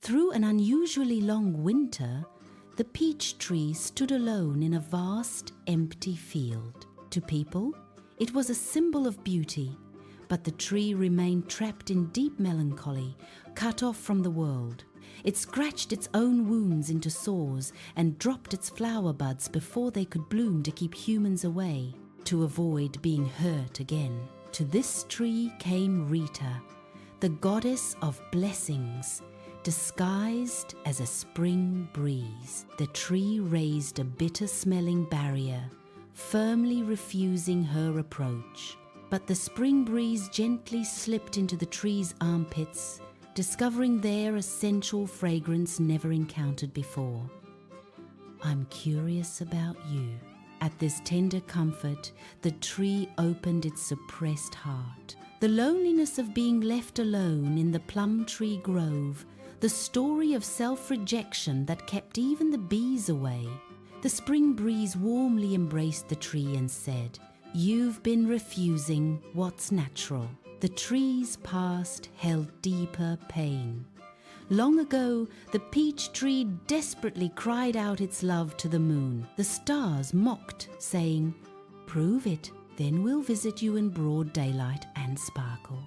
Through an unusually long winter, the peach tree stood alone in a vast, empty field. To people, it was a symbol of beauty, but the tree remained trapped in deep melancholy, cut off from the world. It scratched its own wounds into sores and dropped its flower buds before they could bloom to keep humans away, to avoid being hurt again. To this tree came Rita, the goddess of blessings, disguised as a spring breeze. The tree raised a bitter-smelling barrier, firmly refusing her approach. But the spring breeze gently slipped into the tree's armpits, discovering there a sensual fragrance never encountered before. I'm curious about you. At this tender comfort, the tree opened its suppressed heart. The loneliness of being left alone in the plum tree grove, the story of self-rejection that kept even the bees away. The spring breeze warmly embraced the tree and said, "You've been refusing what's natural." The tree's past held deeper pain. Long ago, the peach tree desperately cried out its love to the moon. The stars mocked, saying, "Prove it, then we'll visit you in broad daylight and sparkle."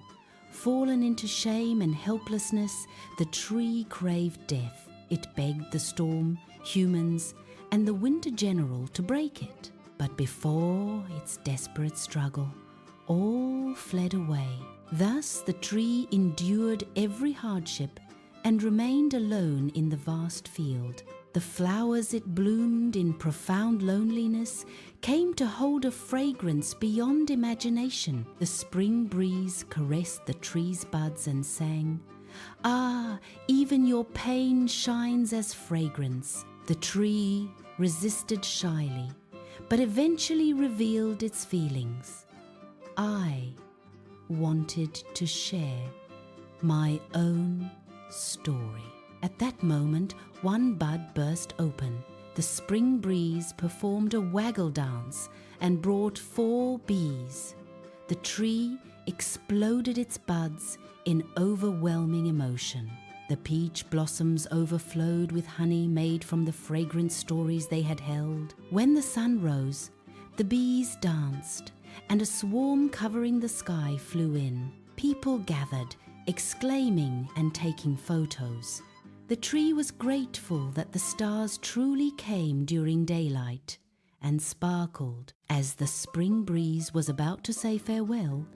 Fallen into shame and helplessness, the tree craved death. It begged the storm, humans, and the winter general to break it. But before its desperate struggle, all fled away. Thus the tree endured every hardship and remained alone in the vast field. The flowers it bloomed in profound loneliness came to hold a fragrance beyond imagination. The spring breeze caressed the tree's buds and sang, "Ah, even your pain shines as fragrance." The tree resisted shyly, but eventually revealed its feelings. I wanted to share my own story. At that moment, one bud burst open. The spring breeze performed a waggle dance and brought 4 bees. The tree exploded its buds in overwhelming emotion. The peach blossoms overflowed with honey made from the fragrant stories they had held. When the sun rose, the bees danced, and a swarm covering the sky flew in. People gathered, exclaiming and taking photos. The tree was grateful that the stars truly came during daylight and sparkled. As the spring breeze was about to say farewell,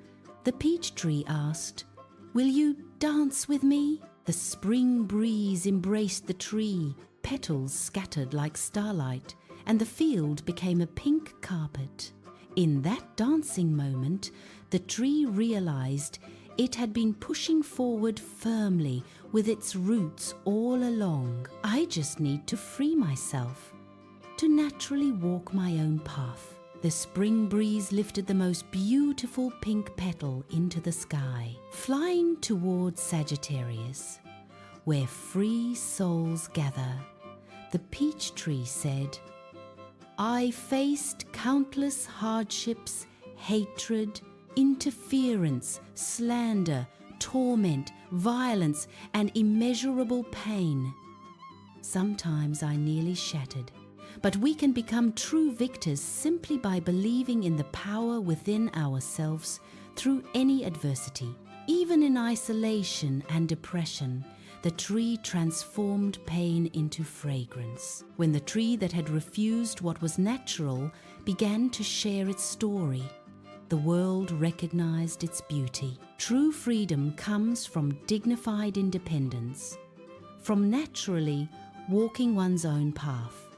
the peach tree asked, "Will you dance with me?" The spring breeze embraced the tree, petals scattered like starlight, and the field became a pink carpet. In that dancing moment, the tree realized it had been pushing forward firmly with its roots all along. I just need to free myself, to naturally walk my own path. The spring breeze lifted the most beautiful pink petal into the sky, flying towards Sagittarius, where free souls gather. The peach tree said, "I faced countless hardships, hatred, interference, slander, torment, violence, and immeasurable pain. Sometimes I nearly shattered, but we can become true victors simply by believing in the power within ourselves through any adversity. Even in isolation and depression, the tree transformed pain into fragrance. When the tree that had refused what was natural began to share its story, the world recognized its beauty. True freedom comes from dignified independence, from naturally walking one's own path.